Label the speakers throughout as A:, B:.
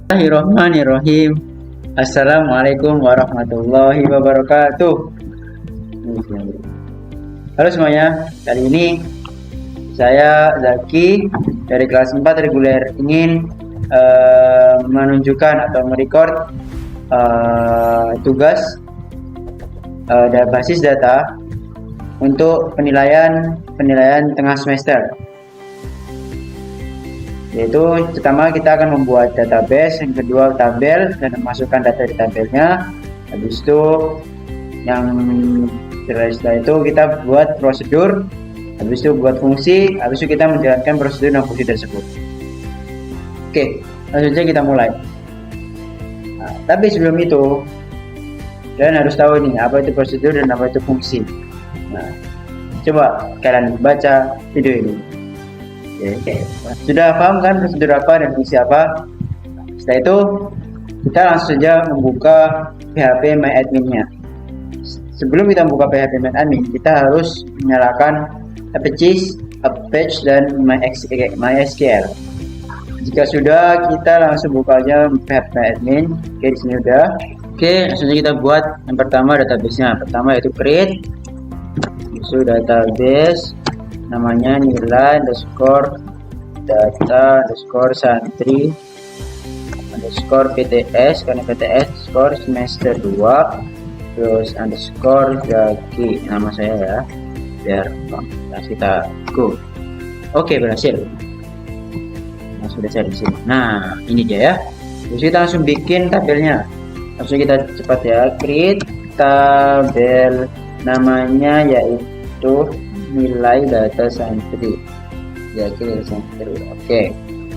A: Bismillahirrahmanirrahim. Assalamualaikum warahmatullahi wabarakatuh. Halo semuanya, kali ini saya Zaki dari kelas 4 reguler ingin menunjukkan atau merecord tugas basis data untuk penilaian tengah semester. Yaitu pertama kita akan membuat database, yang kedua tabel dan memasukkan data di tabelnya. Habis itu setelah itu kita buat prosedur, habis itu buat fungsi, habis itu kita menjalankan prosedur dan fungsi tersebut. Oke, langsung saja kita mulai. Nah, tapi sebelum itu kalian harus tahu nih apa itu prosedur dan apa itu fungsi. Nah, coba kalian baca video ini. Oke. Sudah paham kan prosedur apa dan fungsi apa? Setelah itu kita langsung saja membuka PHP MyAdmin-nya. Sebelum kita membuka PHP MyAdmin, kita harus menyalakan Apache dan MySQL. Jika sudah, kita langsung buka aja PHP MyAdmin. Oke, di sini udah. Oke, langsung saja kita buat yang pertama database-nya. Pertama yaitu create database, namanya nilai underscore data underscore santri underscore PTS, karena PTS underscore semester 2, terus underscore Zaki nama saya ya, biar kita go. Oke, berhasil. Nah, sudah saya di sini. Nah, ini dia ya. Terus kita langsung bikin tabelnya. Langsung kita cepat ya, create tabel, namanya yaitu nilai data santri. Oke,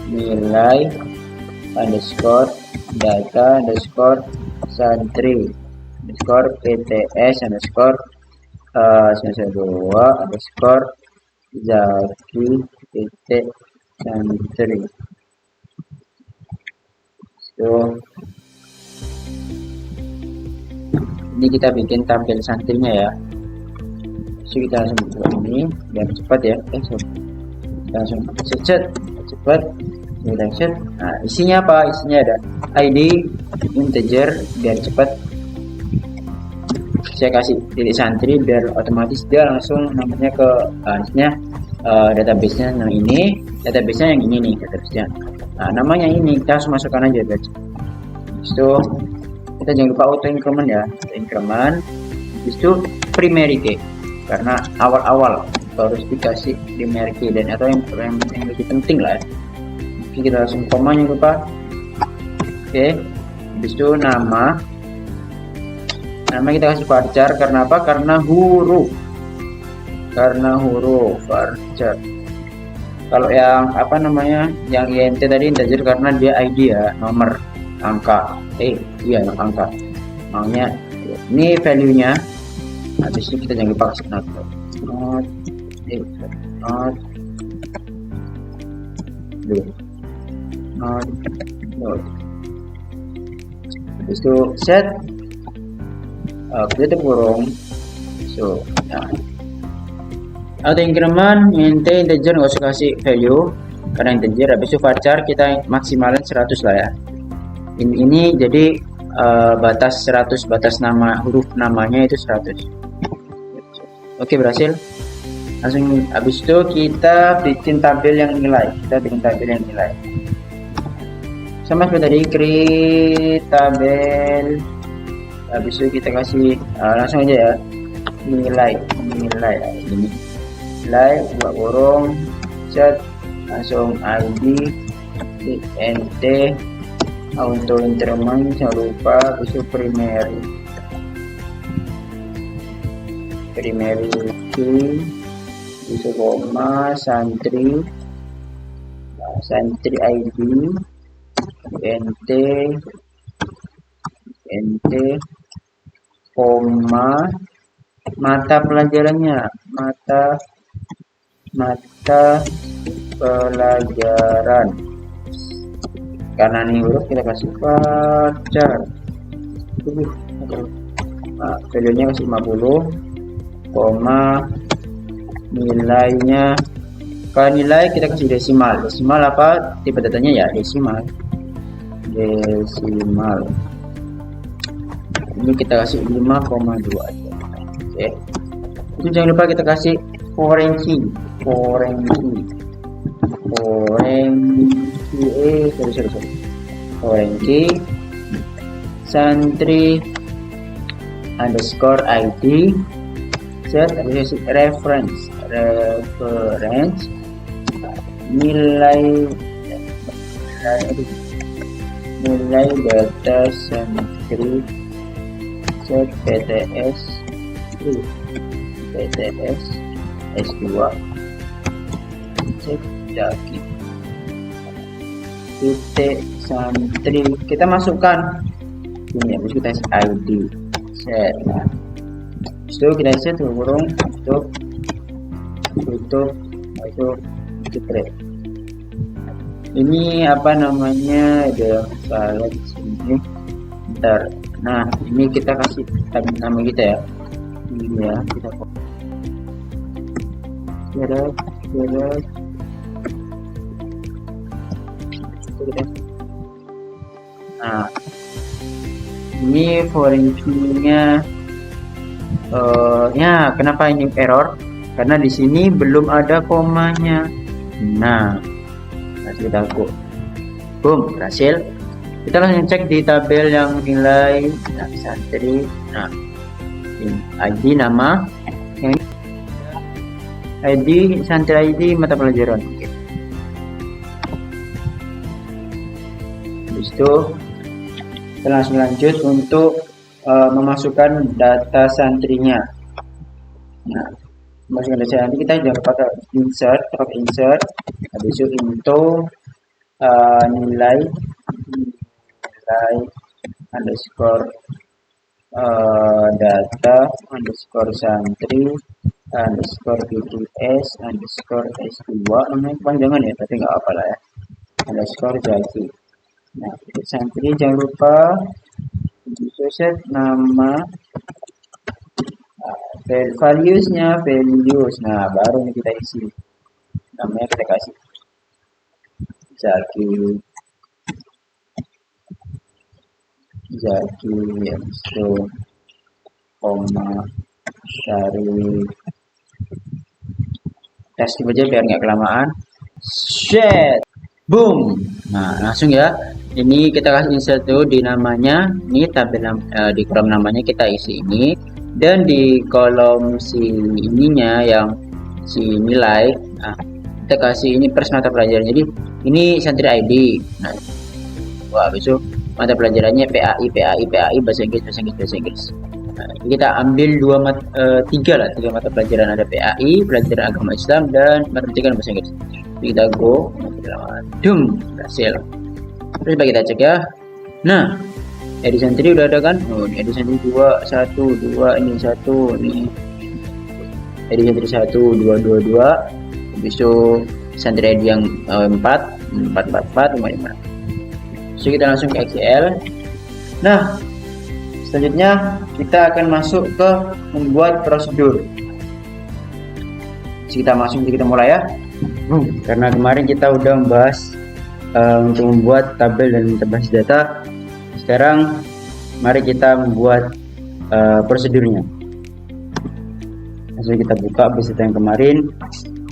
A: nilai underscore data underscore santri underscore PTS underscore semester 2 underscore Zaki titik santri. So, ini kita bikin tampil santrinya ya. Kita langsung buka ini biar cepat ya. Langsung set cepat. Set. Nah, isinya apa? Isinya ada ID integer biar cepat. Saya kasih titik santri biar otomatis dia langsung namanya ke database-nya yang ini, database-nya yang ini nih database-nya. Nah, namanya ini kita harus masukkan aja guys. Itu kita jangan lupa auto increment ya, auto increment. Itu primary key, karena awal-awal harus dikasih primary key dan atau yang lebih penting lah. Oke, kita langsung koma, jangan lupa. Oke, habis itu nama kita kasih varchar. Karena apa? Karena huruf varchar. Kalau yang yang int tadi integer karena dia ID ya, nomor, angka. Iya, angka. Maunya ini value nya. Habis itu kita jangan lupa kasih not. Habis itu set kita kurung. So, nah, auto increment integer nggak usah kasih value karena integer. Habis itu varchar kita maksimalin 100 lah ya. Ini jadi batas 100, batas nama huruf namanya itu 100. Oke, berhasil. Langsung habis itu kita bikin tabel yang nilai. Sama seperti tadi, create tabel. Habis itu kita kasih langsung aja ya, nilai ini. Nilai buat kurung set, langsung ID int auto increment, jangan lupa. Habis itu primary key, bisa koma santri ID nt koma mata pelajarannya, mata pelajaran. Karena ini huruf kita kasih varchar. Nah, value-nya kasih 50, koma nilainya. Kalau nilai kita kasih desimal apa? Tipe datanya ya desimal. desimal. Ini kita kasih 5,2 aja. Oke. Itu jangan lupa kita kasih foreign key. Sorry. Foreign key santri underscore ID set reference nilai data santri set PTS S2 cek daki titik santri kita masukkan ini habis kita isi ID set. Nah, itu kita set kurung tutup masuk jepret. Ini apa namanya, ada masalah di sini. Bentar. Nah, ini kita kasih nama kita ya. Ini ya, kita nah, ini foreign key-nya ya, kenapa ini error? Karena di sini belum ada komanya. Nah, kita boom, berhasil. Kita langsung cek di tabel yang nilai santri. Nah, ID nama, yang ID santri ID mata pelajaran. Oke. Habis itu kita langsung lanjut untuk memasukkan data santrinya. Nah, memasukkan data santri kita jangan pakai insert, habis itu into nilai underscore data underscore santri underscore BTS underscore S2, namanya panjangan ya, tapi nggak apa lah ya, underscore Jaki. Nah, santri jangan lupa set nama, values-nya values. Nah, baru ini kita isi namanya, kita kasih Jaki ya, so koma dari testing aja biar nggak kelamaan. Set, boom. Nah, langsung ya. Ini kita kasih insert tuh di namanya. Ini tabel di kolom namanya kita isi ini, dan di kolom si ininya yang si nilai. Nah, kita kasih ini pers mata pelajaran. Jadi ini santri ID. Nah, wah, besok mata pelajarannya PAI bahasa Inggris. Nah, kita ambil tiga mata pelajaran, ada PAI, pelajaran agama Islam, dan matematika dan bahasa Inggris. Jadi kita go, berhasil. Terus coba kita cek ya. Nah, edisi santri udah ada kan? Oh, ini edisi santri 2, 1, 2, ini 1, ini edisi santri 1, 2, 2, 2. Habis itu santri ID yang 4, 5. So, kita langsung ke XL. Nah, selanjutnya kita akan masuk ke membuat prosedur. So, kita mulai ya. Karena kemarin kita udah membahas untuk membuat tabel dan berbasis data. Sekarang mari kita membuat prosedurnya. Langsung kita buka base data yang kemarin,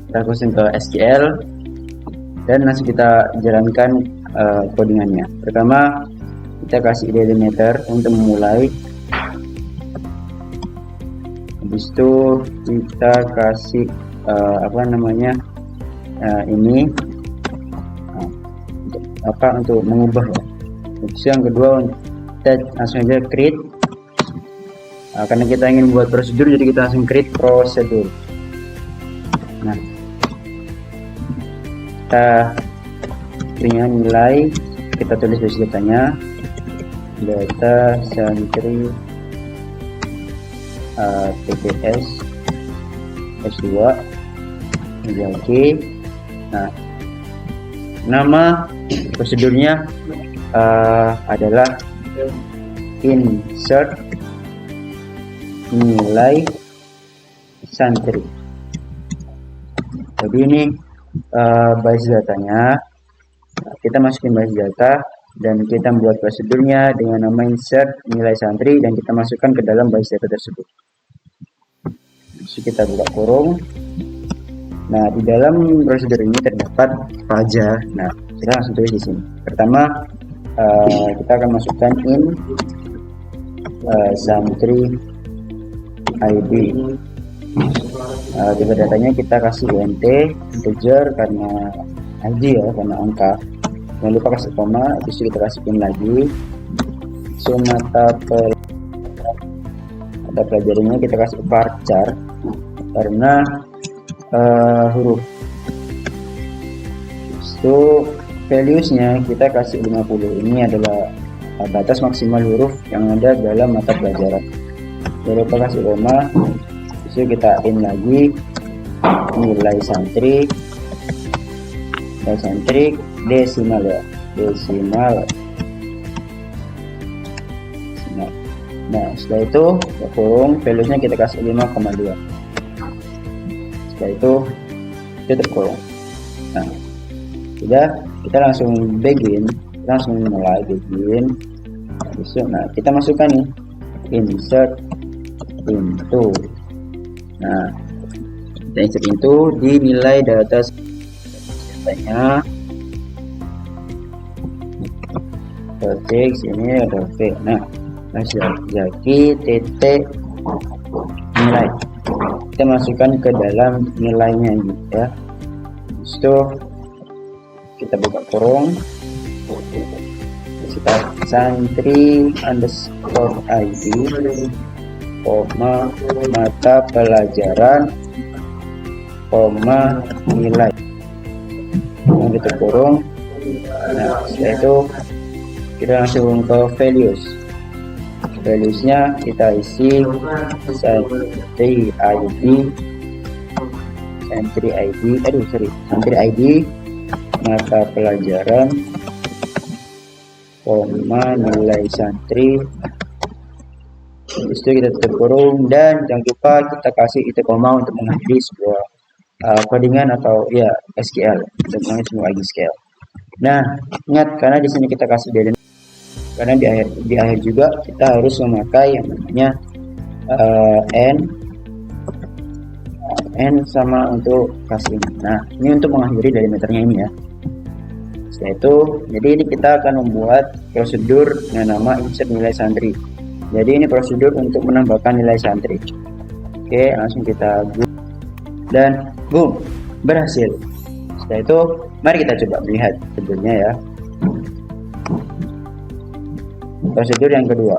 A: kita langsung ke SQL, dan langsung kita jalankan codingannya. Pertama, kita kasih delimiter untuk memulai. Habis itu kita kasih ini untuk mengubah ya. Terus yang kedua, kita langsung aja create. Karena kita ingin buat prosedur, jadi kita langsung create prosedur. Nah, kita punya nilai, kita tulis base datanya, data santri PTS S2 oke. Nah, nama prosedurnya adalah insert nilai santri. Jadi ini basis datanya, kita masukin basis data, dan kita membuat prosedurnya dengan nama insert nilai santri dan kita masukkan ke dalam base data tersebut. Kita buka kurung. Nah, di dalam prosedur ini terdapat pelajar. Nah, kita langsung tulis di sini. Pertama, kita akan masukkan in santri ID. Tipe datanya kita kasih int integer karena ID ya, karena angka. Jangan lupa kasih koma, habis itu kita kasih pin lagi. So mata pelajarannya kita kasih varchar karena huruf. So values-nya kita kasih 50. Ini adalah batas maksimal huruf yang ada dalam mata pelajaran. Jangan lupa kasih koma. Habis itu kita in lagi nilai santri desimal ya, desimal. Nah, setelah itu kurung values-nya kita kasih 5,2. Setelah itu terkurung. Nah, sudah, kita langsung begin, mulai begin. Nah, kita masukkan nih insert into. Nah, kita insert into di nilai data datanya. Teks ini ada V. Nah, jadi titik nilai kita masukkan ke dalam nilainya gitu ya. Itu kita buka kurung, kita santri underscore ID koma mata pelajaran koma nilai yang kita kurung. Nah, setelah itu kita langsung ke values-nya kita isi santri ID mata pelajaran koma nilai santri. Habis itu kita tutup kurung dan jangan lupa kita kasih itu koma untuk mengakhiri sebuah codingan atau ya SQL untuk mengakhiri semua SQL. Nah, ingat karena di sini kita kasih delete, karena di akhir juga kita harus memakai yang namanya n sama untuk kasih ini. Nah, ini untuk mengakhiri delimiternya ini ya. Setelah itu, jadi ini kita akan membuat prosedur dengan nama insert nilai santri. Jadi ini prosedur untuk menambahkan nilai santri. Oke, langsung kita boom dan boom, berhasil. Setelah itu, mari kita coba melihat prosedurnya ya. Prosedur yang kedua.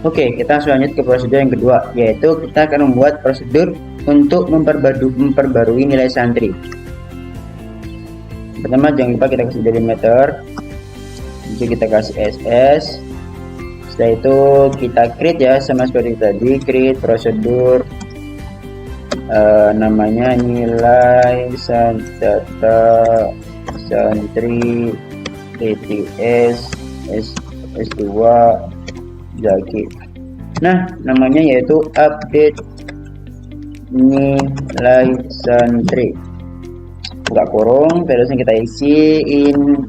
A: Oke, kita langsung lanjut ke prosedur yang kedua, yaitu kita akan membuat prosedur untuk memperbarui nilai santri. Pertama, jangan lupa kita kasih delimiter, jadi kita kasih ss. Setelah itu kita create ya, sama seperti tadi, create prosedur namanya nilai data santri TTS S2 Zaki. Nah, namanya yaitu update nilai santri. Buka kurung, valuesnya kita isi in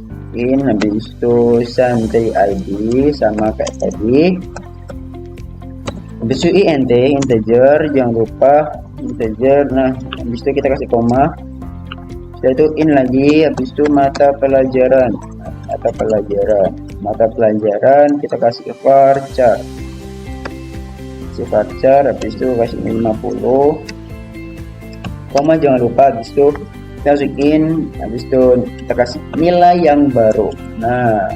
A: habis itu santri ID sama kayak tadi. Habis itu int integer, jangan lupa integer. Nah, habis itu kita kasih koma. Setelah itu in lagi, habis itu mata pelajaran kita kasih varchar, habis itu kasih 50 koma, jangan lupa. Habis itu kita masukin, habis itu kita kasih nilai yang baru. Nah,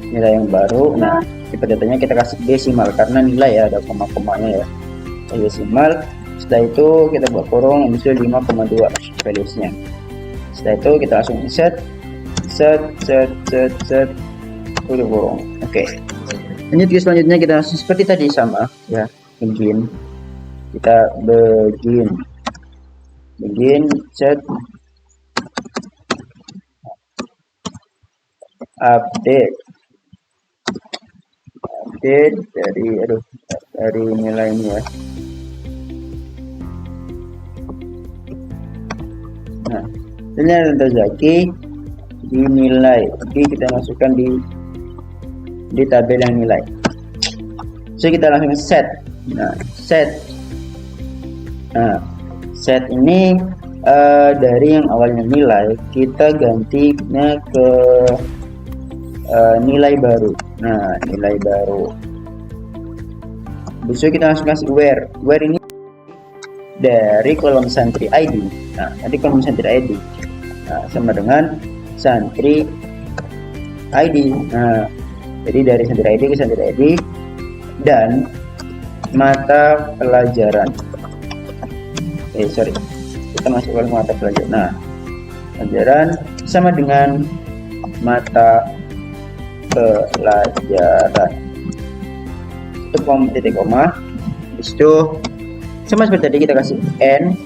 A: nilai yang baru, nah tipe datanya kita kasih desimal karena nilai ya ada koma-komanya ya, desimal. Setelah itu kita buat kurung, habis itu 5,2 valuesnya. Setelah itu kita langsung set udah kurung. Oke, lanjut ke selanjutnya, kita langsung seperti tadi sama ya, begin set update dari nilai ini ya. Nah, Ini Dr. Zaki dinilai. Jadi kita masukkan di tabel yang nilai. So kita langsung set. Nah, set ini dari yang awalnya nilai kita gantinya ke nilai baru. Nah, nilai baru. Besok kita langsung kasih where ini dari kolom santri ID. Nah, nanti kolom santri ID sama dengan santri ID. Nah, jadi dari santri ID ke santri ID dan mata pelajaran. Kita masukkan mata pelajaran. Nah, pelajaran sama dengan mata pelajaran. Itu titik koma. Habis itu sama seperti tadi kita kasih n.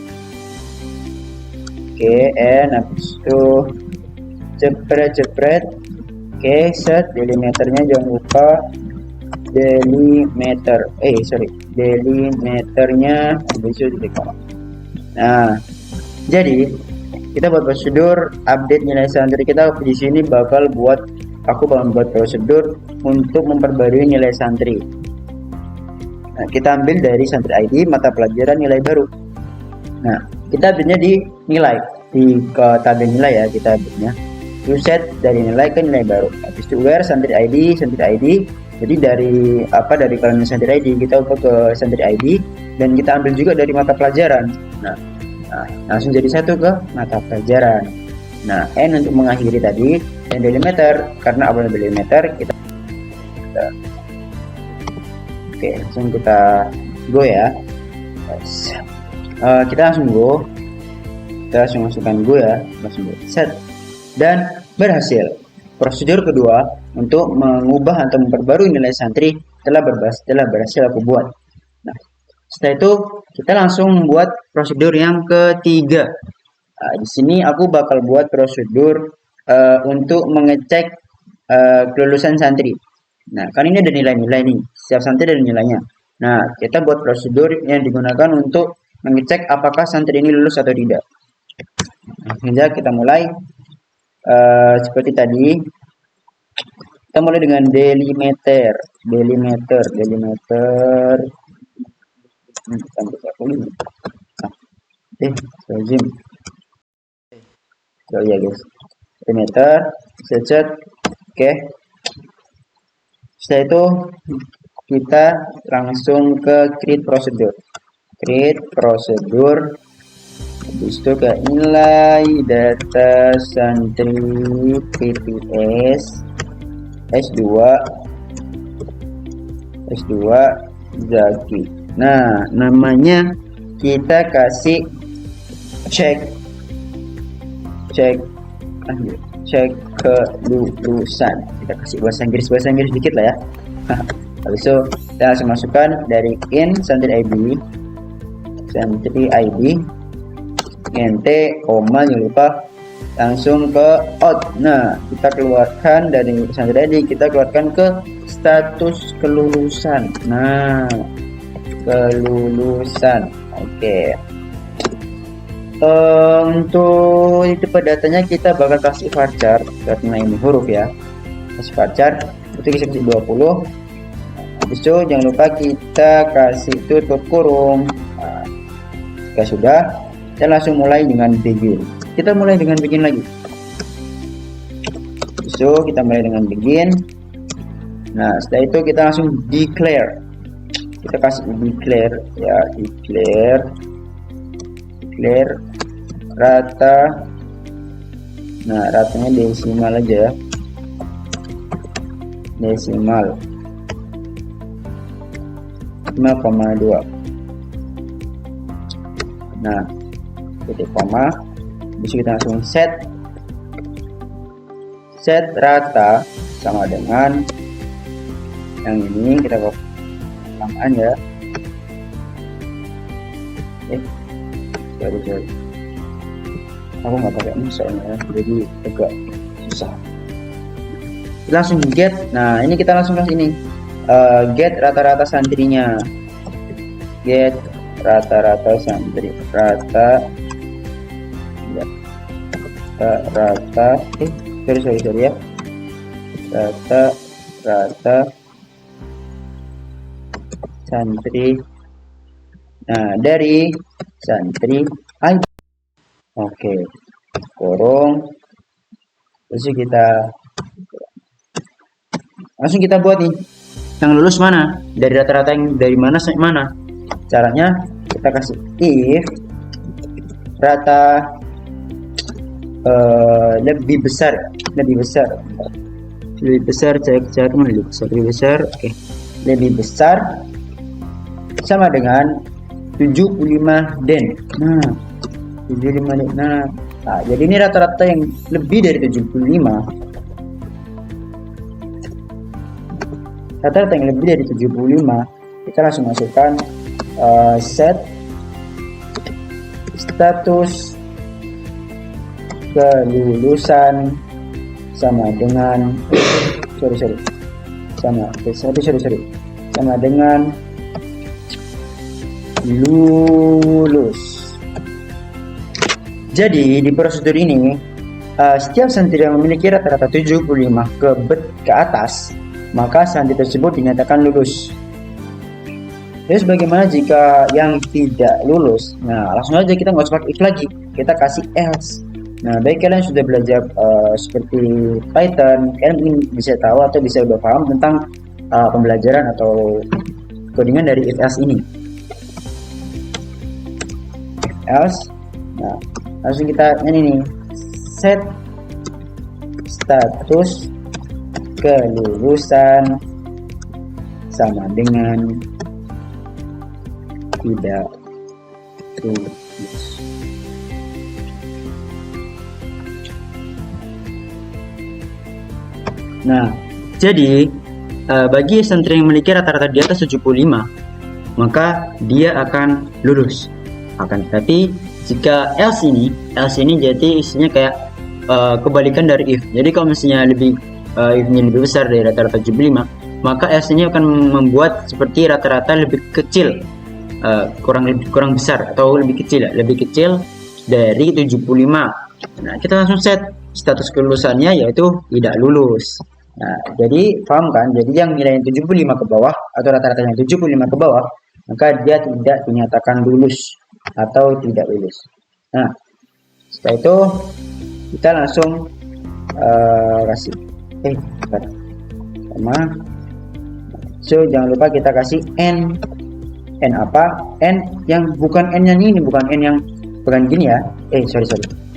A: Oke, n. Habis itu jepret. Oke, set delimeternya jangan lupa delimeternya habis itu titik koma. Nah, jadi kita buat prosedur update nilai santri kita di sini aku bakal buat prosedur untuk memperbarui nilai santri. Nah, kita ambil dari santri ID mata pelajaran nilai baru. Nah, kita update-nya di nilai ke tabel nilai ya, kita update-nya set dari nilai ke nilai baru. Habis itu where santri ID. Jadi dari kolom santri ID kita ubah ke santri ID dan kita ambil juga dari mata pelajaran. Nah, langsung jadi satu ke mata pelajaran. Nah, n untuk mengakhiri tadi dan delimeter karena awalnya delimeter kita oke, langsung kita go ya. Kita langsung go. Kita langsung masukkan go ya, langsung go. Set dan berhasil. Prosedur kedua untuk mengubah atau memperbarui nilai santri telah berhasil aku buat. Nah, setelah itu kita langsung membuat prosedur yang ketiga. Di sini aku bakal buat prosedur untuk mengecek kelulusan santri. Nah, kan ini ada nilai-nilai nih. Setiap santri ada nilainya. Nah, kita buat prosedur yang digunakan untuk mengecek apakah santri ini lulus atau tidak. Nah, sehingga kita mulai seperti tadi. Kita mulai dengan delimeter. So ya guys, delimeter, set. Oke. Setelah itu kita langsung ke create prosedur. Habis itu ke nilai data santri PTS S2 Zaki. Nah, namanya kita kasih cek kelulusan. Kita kasih bahasa Inggris dikit lah ya. Habis itu kita langsung masukkan dari in santri ID nt koma, jangan lupa langsung ke out. Nah, kita keluarkan dari santri ID, kita keluarkan ke status kelulusan. Nah, kelulusan. Oke. Untuk tipe datanya kita bakal kasih varchar karena ini huruf ya. Kasih varchar itu kita kasih 20. Habis itu jangan lupa kita kasih tutup kurung. Nah, jika sudah, kita langsung mulai dengan begin. Kita mulai dengan begin lagi. So, kita mulai dengan begin. Nah, setelah itu kita langsung declare. Kita kasih declare ya, declare rata. Nah, ratanya desimal aja ya. Desimal 5,2. Nah, titik koma. Bisa kita langsung set rata sama dengan yang ini. Kita ke samaan ya. Sorry. Aku nggak pakai ini soalnya, jadi agak susah. Kita langsung get. Nah, ini kita langsung kasih ini get rata-rata santrinya. Get rata-rata santri, rata-rata sorry ya, rata-rata santri, nah dari santri aja. Oke, kurung, terus kita langsung kita buat nih yang lulus mana, dari rata-rata yang dari mana sampai mana. Caranya kita kasih if rata lebih besar cek mana lebih besar oke, lebih besar sama dengan 75 den. Nah 75 den. Nah jadi ini rata-rata yang lebih dari 75, rata-rata yang lebih dari 75, kita langsung masukkan set status kelulusan sama dengan sama dengan lulus. Jadi di prosedur ini setiap santri yang memiliki rata-rata 75 ke atas, maka santri tersebut dinyatakan lulus. Terus bagaimana jika yang tidak lulus? Nah langsung aja kita nggak usah pakai if lagi, kita kasih else. Nah baik kalian sudah belajar seperti Python, kalian mungkin bisa tahu atau bisa udah paham tentang pembelajaran atau codingan dari if else ini. If else, nah langsung kita ini nih, set status kelulusan sama dengan tidak lulus. Nah, jadi bagi santri yang memiliki rata-rata di atas 75, maka dia akan lulus. Akan tetapi jika else ini jadi isinya kayak kebalikan dari if. Jadi kalau misalnya if-nya lebih besar dari rata-rata 75, maka else ini akan membuat seperti rata-rata lebih kecil, kurang besar atau lebih kecil dari 75. Nah kita langsung set status kelulusannya yaitu tidak lulus. Nah jadi paham kan, jadi yang nilainya 75 ke bawah atau rata-rata yang 75 ke bawah, maka dia tidak dinyatakan lulus atau tidak lulus. Nah setelah itu kita langsung kasih sama. So jangan lupa kita kasih n apa, n yang bukan n yang ini, bukan gini ya,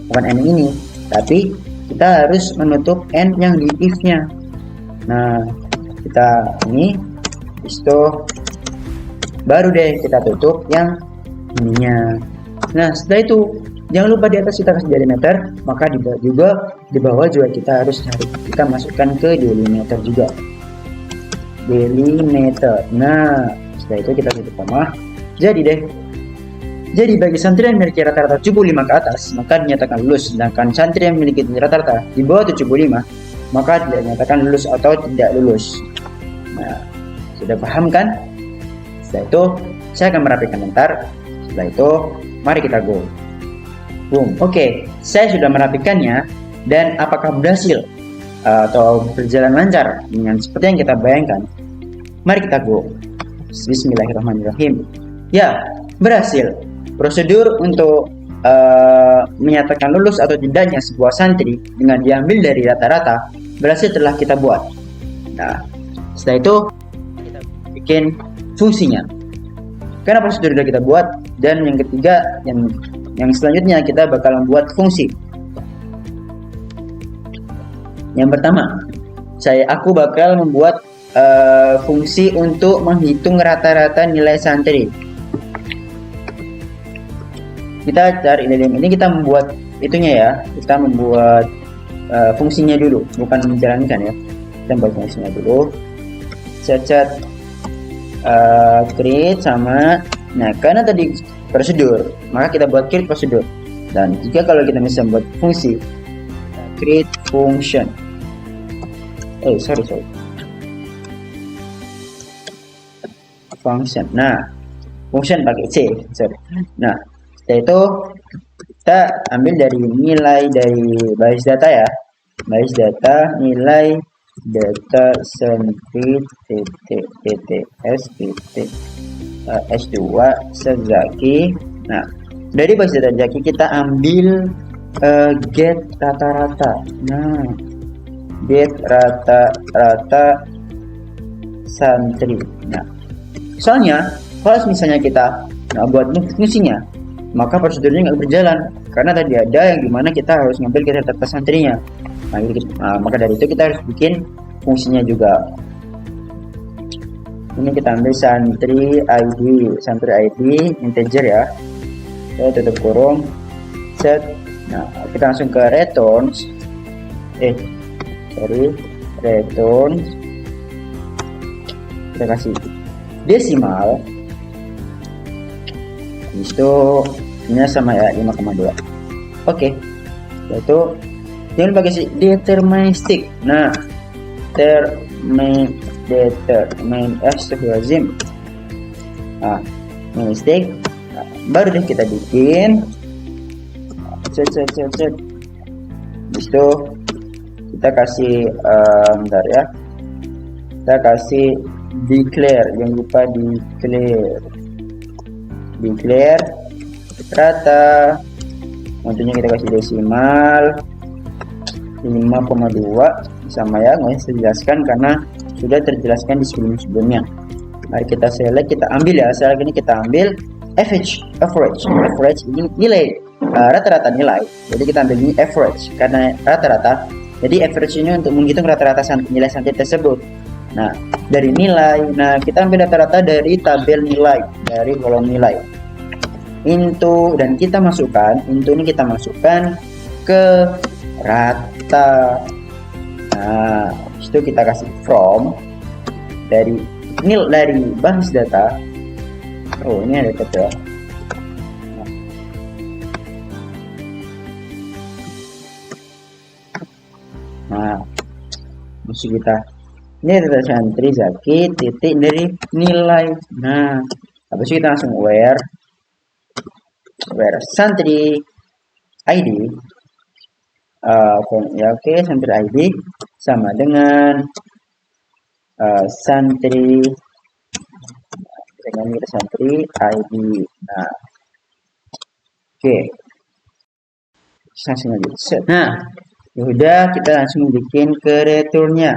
A: bukan n yang ini, tapi kita harus menutup n yang di if nya. Nah kita ini itu baru deh kita tutup yang ininya. Nah setelah itu jangan lupa di atas kita kasih delimiter, maka di bawah juga kita harus kita masukkan ke delimiter juga, delimiter. Nah setelah itu kita tutup koma. Jadi bagi santri yang memiliki rata-rata 75 ke atas, maka dinyatakan lulus. Sedangkan santri yang memiliki rata-rata di bawah 75, maka tidak dinyatakan lulus atau tidak lulus. Nah sudah paham kan? Setelah itu saya akan merapikan bentar. Setelah itu mari kita go. Boom. Oke, saya sudah merapikannya, dan apakah berhasil atau berjalan lancar dengan seperti yang kita bayangkan? Mari kita go. Bismillahirrahmanirrahim. Ya, berhasil. Prosedur untuk menyatakan lulus atau tidaknya sebuah santri dengan diambil dari rata-rata berhasil telah kita buat. Nah, setelah itu kita bikin fungsinya. Karena prosedur sudah kita buat, dan yang ketiga yang selanjutnya kita bakal membuat fungsi. Yang pertama, aku bakal membuat fungsi untuk menghitung rata-rata nilai santri. Kita cari ini, kita membuat itunya ya, kita membuat fungsinya dulu, bukan menjalankan ya. Kita buat fungsinya dulu. Cacat create sama, nah karena tadi prosedur, maka kita buat create prosedur. Dan jika kalau kita bisa membuat fungsi create function, function. Nah function pakai C, Nah setelah itu kita ambil dari nilai dari basis data ya, basis data nilai data santri s S2 Zaki. Nah, dari basis data Zaki kita ambil get rata-rata. Nah, get rata-rata santri. Nah, soalnya kalau misalnya kita buat fungsinya, maka prosedurnya nggak berjalan karena tadi ada yang dimana kita harus ngambil get rata-rata santrinya. Maka dari itu kita harus bikin fungsinya juga. Ini kita ambil santri ID integer ya, saya tutup kurung, set. Nah, kita langsung ke returns, returns, kita kasih desimal, itu ini sama ya 5,2. Oke, yaitu jangan lupa kasih deterministic. Nah, deterministic. Nah, baru deh kita bikin set. Itu kita kasih bentar ya, kita kasih declare, jangan lupa declare rata. Tentunya kita kasih desimal 5,2 sama ya, nggak usah dijelaskan karena sudah terjelaskan di sebelumnya. Mari kita select, kita ambil ya, sekarang ini kita ambil average ini nilai rata-rata nilai. Jadi kita ambil ini average karena rata-rata. Jadi average ini untuk menghitung rata-rata nilai santri tersebut. Nah, dari nilai, nah kita ambil rata-rata dari tabel nilai, dari kolom nilai. Into, dan kita masukkan, into ini kita masukkan ke rata. Nah, itu kita kasih from dari basis data. Oh, ini ada kata. Nah, musuh kita ini data santri Zaki titik dari nilai. Nah, habis itu kita langsung where santri ID ya, oke, santri ID sama dengan santri ID. Nah, oke, langsung aja set. Nah, udah, kita langsung bikin ke returnnya.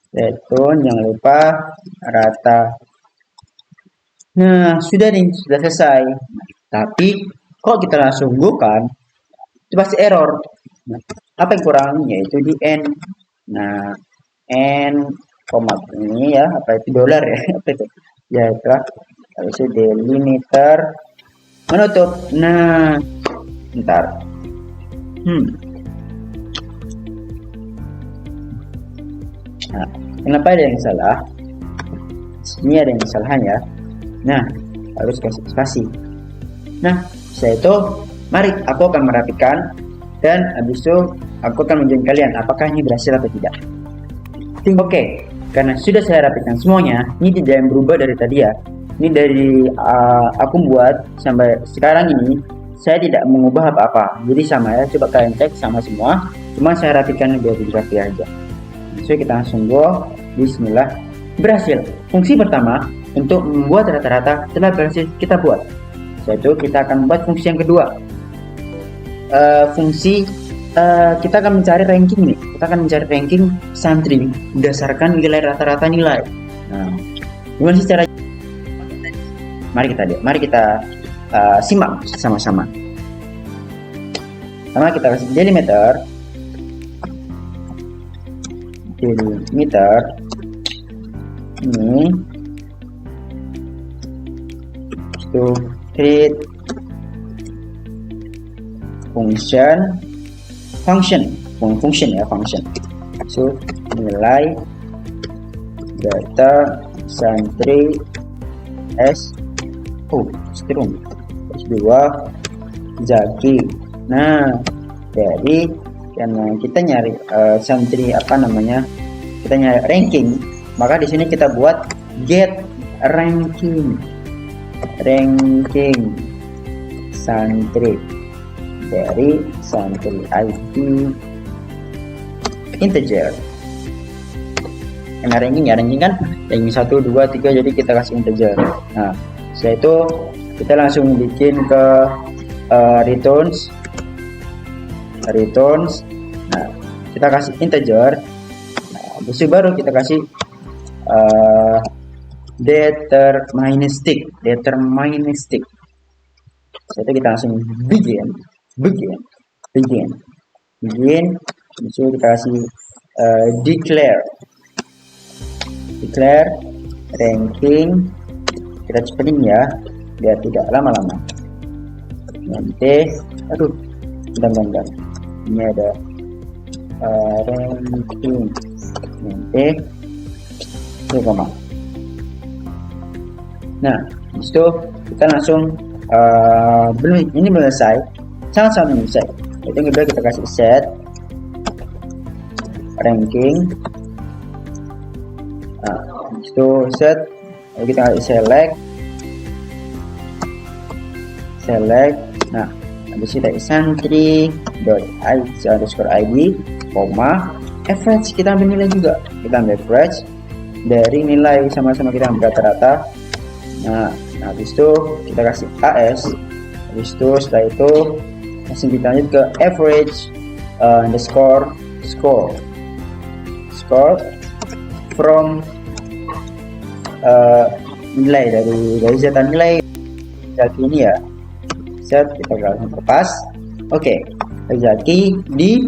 A: Return, jangan lupa rata. Nah, sudah selesai. Nah, tapi kalau kita langsung bukan, itu pasti error. Nah, apa yang kurang, yaitu di n. Nah, n koma ini ya, apa itu dolar ya, apa itu ya, itu habis itu delimiter menutup. Nah, bentar, nah, kenapa ada yang salah? Ini ada yang kesalahannya. Nah, harus kasih spasi. Nah, setelah itu mari aku akan merapikan, dan habis itu aku akan menunjukkan kalian apakah ini berhasil atau tidak. Oke, karena sudah saya rapikan semuanya, ini tidak yang berubah dari tadi ya. Ini dari aku buat sampai sekarang ini saya tidak mengubah apa-apa, jadi sama ya. Coba kalian cek sama semua, cuma saya rapikan biar lebih rapi aja. So, kita langsung go. Bismillah, berhasil. Fungsi pertama untuk membuat rata-rata telah berhasil kita buat. Yaitu kita akan buat fungsi yang kedua. Kita akan mencari ranking nih. Kita akan mencari ranking santri berdasarkan nilai rata-rata nilai. Nah, gimana sih cara? Mari kita simak sama-sama. Pertama kita kasih delimiter ini to create function so nilai data santri S2 Zaki. Nah, jadi karena kita nyari santri kita nyari ranking, maka di sini kita buat get ranking santri. dari santri ID integer. Karena ranking ya, ranking kan ranking 1, 2, 3, jadi kita kasih integer. Nah, setelah itu kita langsung bikin ke returns. Nah, kita kasih integer. Nah, habis itu baru kita kasih deterministic. Jadi kita langsung begin. Habis itu kita kasih declare ranking. Kita cepetin ya biar tidak lama-lama. Nanti bentar. Ini ada ranking nanti koma. Nah, itu kita langsung belum selesai, sangat selesai. Itu yang kedua kita kasih set ranking. Nah, itu set, lalu kita kasih select. Nah, habis itu kita santri.id, koma, average. Kita ambil nilai juga, kita ambil average dari nilai sama-sama kita ambil rata-rata. Nah, habis itu kita kasih AS. Habis itu setelah itu langsung kita lanjut ke average underscore score from nilai dari zeta nilai ini ya. Set kita langsung lepas. Oke, Zaki di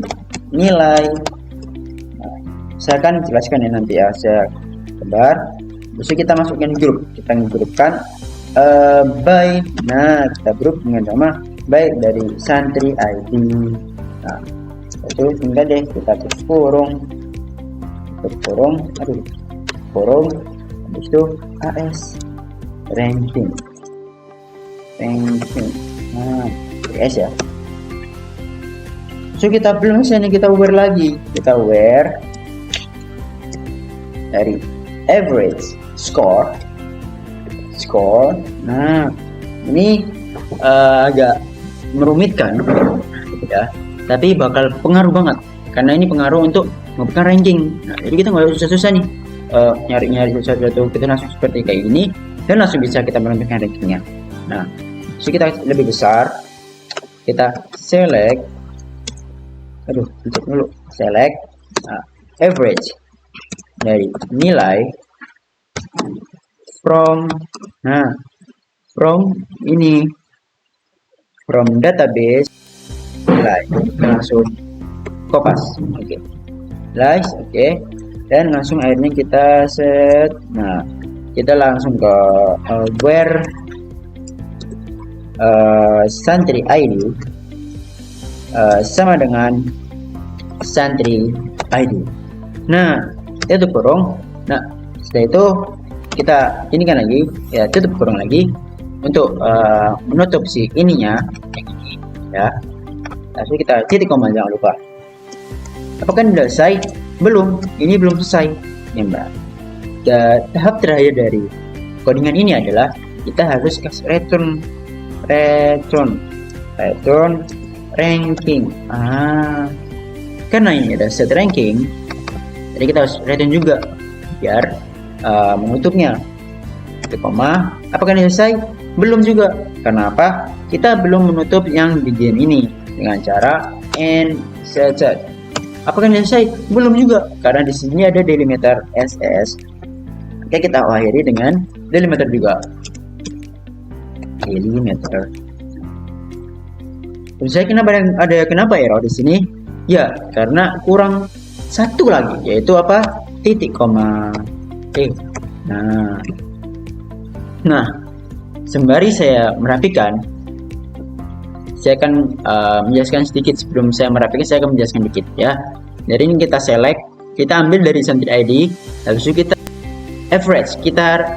A: nilai. Nah, saya akan jelaskan ya nanti ya, saya sebar. Terus kita masukkan grup, kita grupkan by. Nah, kita grup dengan nama by dari santri ID. Nah, itu tinggal deh kita tutup kurung. Habis itu AS ranking. Nah, AS ya. So kita belum selesai nih, kita where lagi. Kita where dari average score. Nah, ini agak merumitkan ya, tapi bakal pengaruh banget karena ini pengaruh untuk membuka ranking. Nah, jadi kita nggak susah-susah nih nyari sesuatu, kita langsung seperti kayak ini dan langsung bisa kita menentukan rankingnya. Nah, so kita lebih besar, kita select average dari nilai from database nilai, langsung kopas. Oke, dan langsung akhirnya kita set. Nah, kita langsung ke where santri ID sama dengan santri ID. Nah, itu kurung. Nah, setelah itu kita ini kan lagi ya, tutup kurung lagi untuk menutup si ininya yang ini ya. Lalu kita titik koma, jangan lupa. Apakah sudah selesai? Belum, ini belum selesai ya Mbak. Tahap terakhir dari codingan ini adalah kita harus kasih return ranking. Karena ini ada set ranking, jadi kita harus return juga biar menutupnya. Koma, apakah ini selesai? Belum juga. Karena apa? Kita belum menutup yang begin ini dengan cara and set. Apakah ini selesai? Belum juga. Karena di sini ada delimiter SS. Oke, kita akhiri dengan delimiter juga. Delimiter. Saya kenapa error di sini? Ya, karena kurang satu lagi, yaitu apa? Titik koma. Nah, sembari saya merapikan, saya akan menjelaskan sedikit. Sebelum saya merapikan, saya akan menjelaskan sedikit ya. Dari ini kita select, kita ambil dari santri ID, habis itu kita average, kita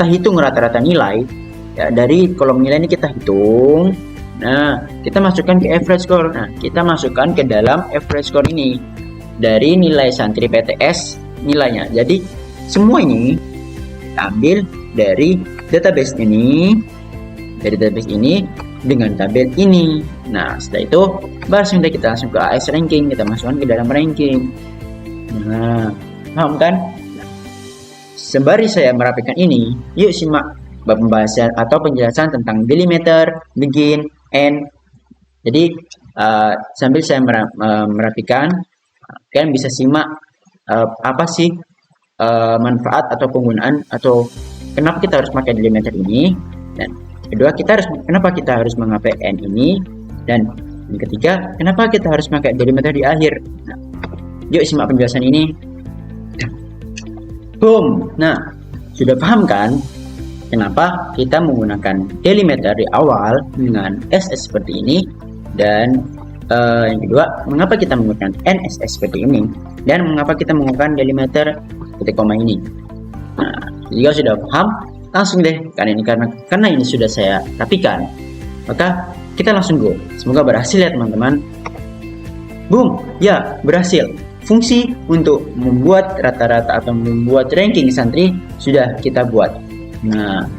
A: hitung rata-rata nilai ya, dari kolom nilai ini kita hitung. Nah, kita masukkan ke average score. Nah, kita masukkan ke dalam average score ini dari nilai santri PTS nilainya. Jadi semua ini kita ambil dari database ini, dengan tabel ini. Nah, setelah itu baru kita langsung ke AS ranking, kita masukkan ke dalam ranking. Nah, paham kan? Sembari saya merapikan ini, yuk simak pembahasan atau penjelasan tentang delimiter, begin, end. Jadi sambil saya merapikan, kalian bisa simak apa sih manfaat atau penggunaan atau kenapa kita harus pakai delimiter ini, dan kedua kenapa kita harus mengapa end ini, dan yang ketiga kenapa kita harus pakai delimiter di akhir. Nah, yuk simak penjelasan ini. Boom. Nah, sudah paham kan kenapa kita menggunakan delimiter di awal dengan SS seperti ini, dan yang kedua mengapa kita menggunakan NSS seperti ini, dan mengapa kita menggunakan delimiter titik koma ini. Nah, jika sudah paham, langsung deh karena ini sudah saya rapikan, maka kita langsung go. Semoga berhasil ya teman-teman. Boom, ya berhasil. Fungsi untuk membuat rata-rata atau membuat ranking santri sudah kita buat. Nah,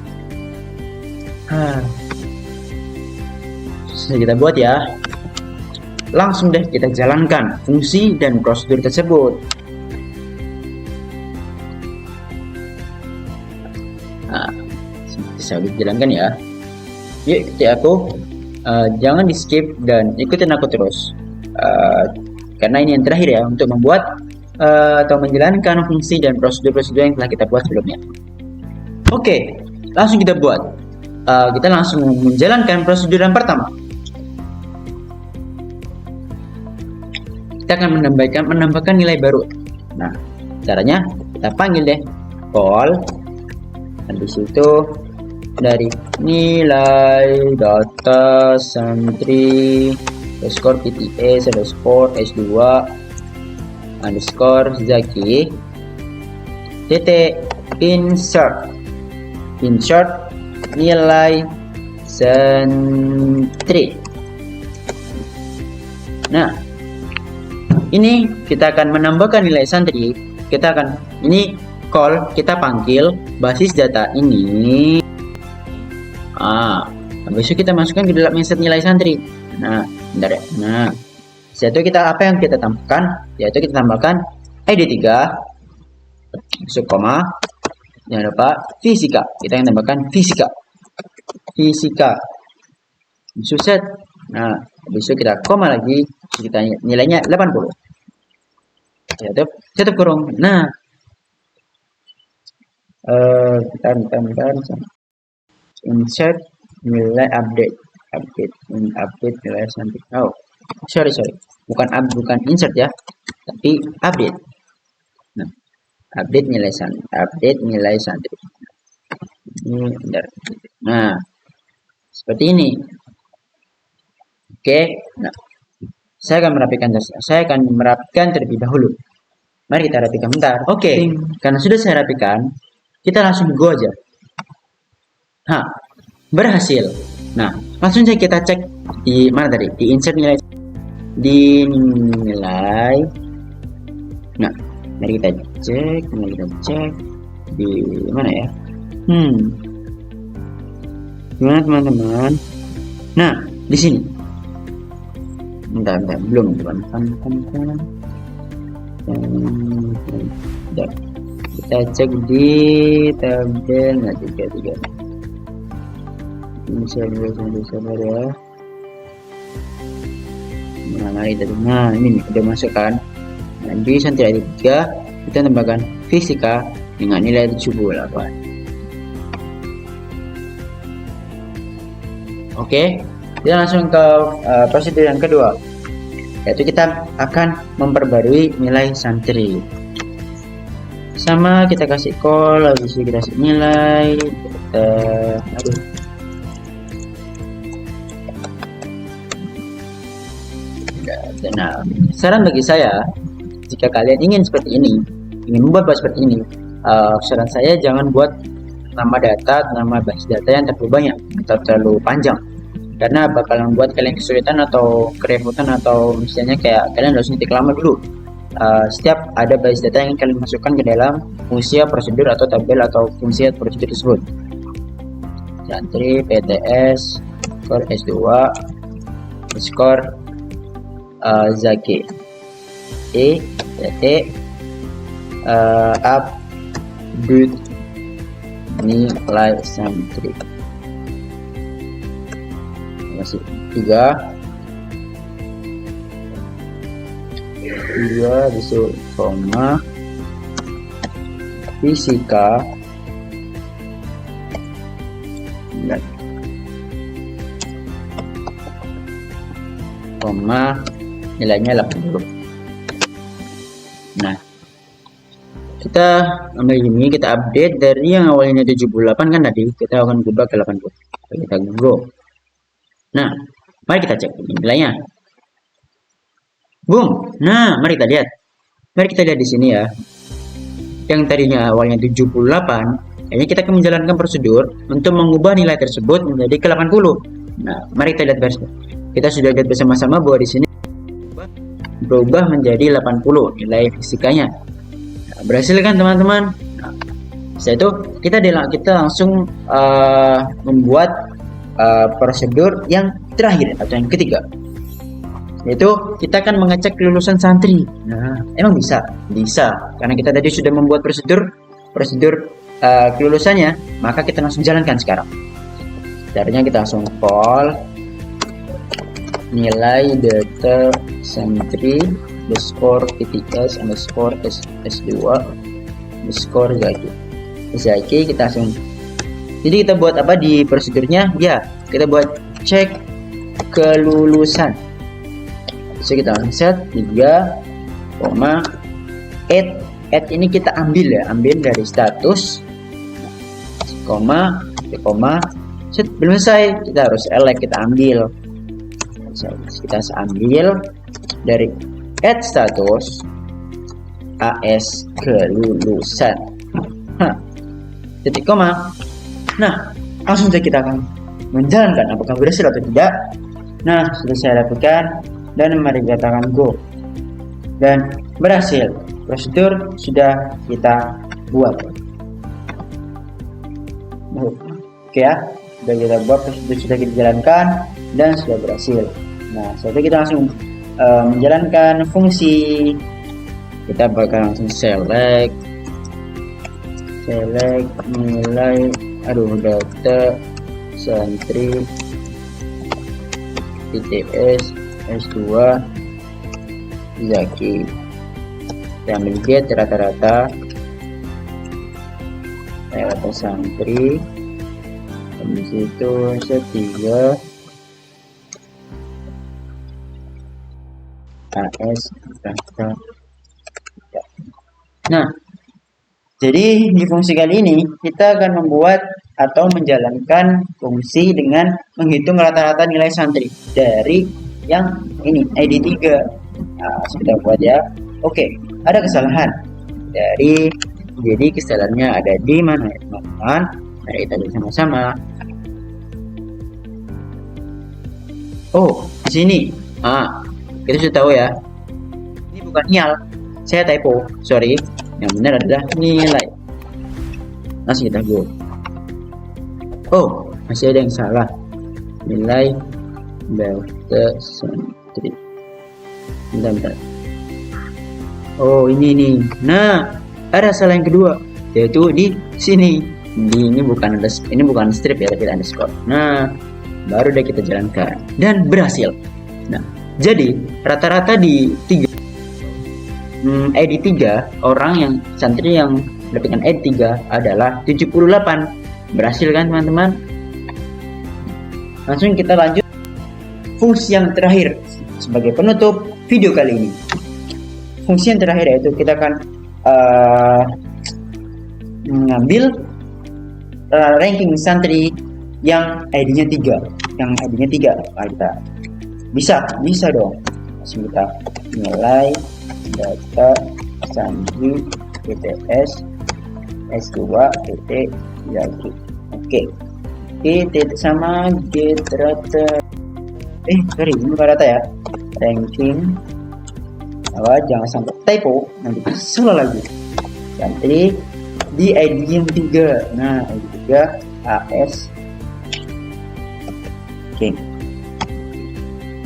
A: sudah kita buat ya. Langsung deh kita jalankan fungsi dan prosedur tersebut. Nah, saya jalankan ya. Yuk ikuti aku, jangan di skip dan ikutin aku terus, karena ini yang terakhir ya untuk membuat atau menjalankan fungsi dan prosedur-prosedur yang telah kita buat sebelumnya. Oke, langsung kita buat. Kita langsung menjalankan prosedur yang pertama. Kita akan menambahkan nilai baru. Nah, caranya kita panggil deh call. Habis itu dari nilai data santri underscore PTS underscore S2 underscore Zaki titik insert nilai santri. Nah, ini kita akan menambahkan nilai santri. Kita panggil basis data ini. Habis itu kita masukkan ke dalam insert nilai santri. Nah, bentar ya. Nah, setelah itu apa yang kita tambahkan? Yaitu kita tambahkan ID3 masuk koma. Jangan lupa fisika. Kita yang tambahkan fisika. Set. Nah, habis itu kita koma lagi. Kita nilainya 80. Tutup kurung. Nah, bentar. Insert nilai update nilai santri. Oh, sorry, bukan insert ya, tapi update. Nah, update nilai santri. Ini bentar. Nah, seperti ini. Oke. Nah, saya akan merapikan terlebih dahulu. Mari kita rapikan bentar. Oke. Karena sudah saya rapikan, kita langsung go aja. Berhasil. Nah, langsung saja kita cek di mana tadi? Di insert nilai. Nah, mari kita cek di mana ya? Gimana teman-teman? Nah, di sini. Bentar, belum teman-teman. Kita cek di tabel 33. Bisa sabar ya. Nah, ini udah masuk kan. Nah, di santri ID3 kita tambahkan fisika dengan nilai 78. Oke, kita langsung ke prosedur yang kedua, yaitu kita akan memperbarui nilai santri. Sama kita kasih call, habis itu kita kasih nilai. Nah, saran bagi saya, jika kalian ingin membuat seperti ini, saran saya jangan buat nama basis data yang terlalu banyak atau terlalu panjang, karena bakal membuat kalian kesulitan atau kerepotan, atau misalnya kayak kalian harus ngetik lama dulu. Setiap ada basis data yang kalian masukkan ke dalam fungsi prosedur atau tabel atau fungsi prosedur tersebut. Santri PTS underscore S2 underscore Zaki update nilai santri. Masih 3 besok koma fisika koma nilainya 80. Nah, kita ambil ini, kita update dari yang awalnya 78 kan tadi, kita akan ubah ke 80. Kita go. Nah, mari kita cek nilainya. Boom. Nah, mari kita lihat. Mari kita lihat di sini ya. Yang tadinya awalnya 78, ini kita akan menjalankan prosedur untuk mengubah nilai tersebut menjadi ke 80. Nah, mari kita lihat bersama. Kita sudah lihat bersama-sama bahwa di sini berubah menjadi 80 nilai fisikanya. Nah, berhasil kan teman-teman? Nah, setelah itu kita langsung membuat prosedur yang terakhir atau yang ketiga, yaitu kita akan mengecek kelulusan santri. Nah, emang bisa karena kita tadi sudah membuat prosedur kelulusannya, maka kita langsung jalankan sekarang. Caranya kita langsung call nilai data santri underscore PTS underscore S2 underscore Zaki. Kita langsung, jadi kita buat apa di prosedurnya ya, kita buat cek kelulusan. So kita set 3, add ini kita ambil dari status, set, belum selesai, kita harus select, kita ambil dari add status AS kelulusan, titik koma. Nah, langsung saja kita akan menjalankan apakah berhasil atau tidak. Nah, sudah saya lakukan dan mari kita katakan go, dan berhasil. Prosedur sudah kita buat. Oke ya, sudah kita buat, prosedur sudah kita jalankan dan sudah berhasil. Nah, setelah itu kita langsung menjalankan fungsi. Kita bakal langsung select nilai data santri PTS S2 Zaki. Kita ambil get rata-rata santri, habis itu setiga AS rata. Nah, jadi di fungsi kali ini kita akan membuat atau menjalankan fungsi dengan menghitung rata-rata nilai santri dari yang ini ID 3. Nah, sudah buat ya. Oke, ada kesalahan jadi kesalahannya ada di mana ya teman-teman? Mari kita lihat sama-sama. Oh, di sini. Kita sudah tahu ya. Ini bukan nyal. Saya typo, sorry. Yang benar adalah nilai. Langsung kita go. Oh, masih ada yang salah. Nilai data santri. Bentar. Oh, ini nih. Nah, ada salah yang kedua, yaitu di sini. Ini bukan strip ya, tapi underscore. Nah, baru deh kita jalankan dan berhasil. Nah, jadi rata-rata di ID 3 orang yang santri yang mendapatkan ID 3 adalah 78. Berhasil kan teman-teman? Langsung kita lanjut fungsi yang terakhir sebagai penutup video kali ini. Fungsi yang terakhir yaitu kita akan mengambil ranking santri yang ID-nya 3. Yang ID-nya 3. Nah, kita bisa dong. Langsung kita nilai data santri PTS S2 PT Zaki. Oke, titik sama get rata. Sorry, ini bukan rata ya. Ranking. Jangan sampai typo, nanti salah lagi. Santri di ID yang 3. Nah, ID 3 AS Oke.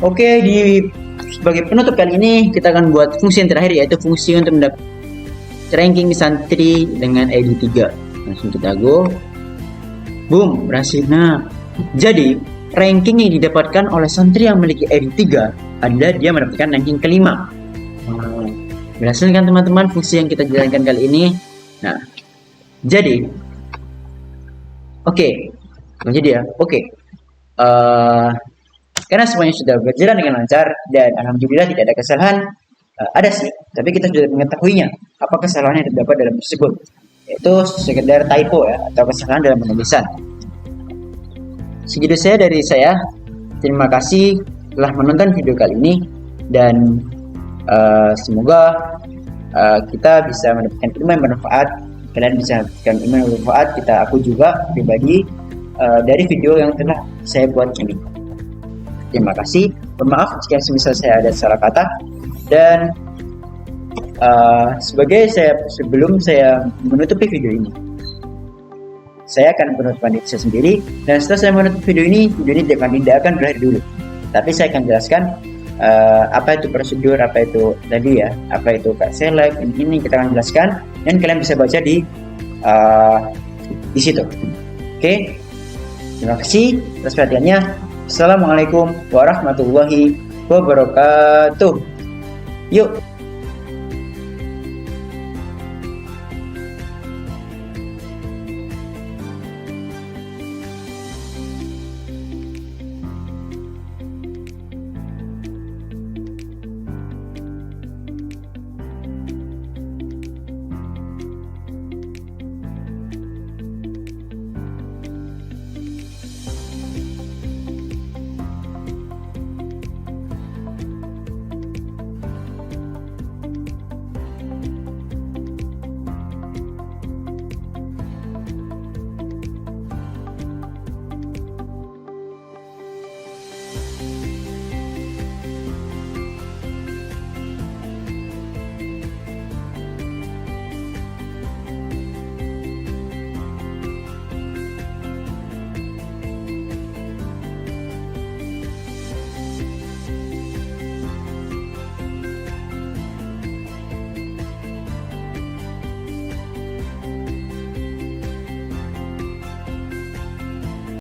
A: Oke, di sebagai penutup kali ini kita akan buat fungsi yang terakhir, yaitu fungsi untuk mendapat ranking santri dengan ID 3. Langsung kita go. Boom, berhasil. Nah, jadi ranking yang didapatkan oleh santri yang memiliki ID 3 adalah dia mendapatkan ranking kelima. Berhasil kan teman-teman fungsi yang kita jalankan kali ini? Nah, jadi oke. Karena semuanya sudah berjalan dengan lancar dan alhamdulillah tidak ada kesalahan. Ada sih, tapi kita sudah mengetahuinya apa kesalahan yang terdapat dalam tersebut, yaitu sekedar typo ya, atau kesalahan dalam penulisan. Segitu saya dari saya. Terima kasih telah menonton video kali ini, dan semoga kita bisa mendapatkan ilmu yang bermanfaat. Kalian bisa mendapatkan ilmu yang bermanfaat, aku juga pribadi, dari video yang telah saya buat ini. Terima kasih. Maaf jika semisal saya ada salah kata. Dan sebelum saya menutupi video ini, saya akan menutup saya sendiri. Dan setelah saya menutup video ini tidak akan berakhir dulu. Tapi saya akan jelaskan apa itu prosedur, apa itu tadi ya, apa itu Kak Select, ini kita akan jelaskan dan kalian bisa baca di situ. Oke. Terima kasih atas perhatiannya. Assalamualaikum warahmatullahi wabarakatuh. Yuk.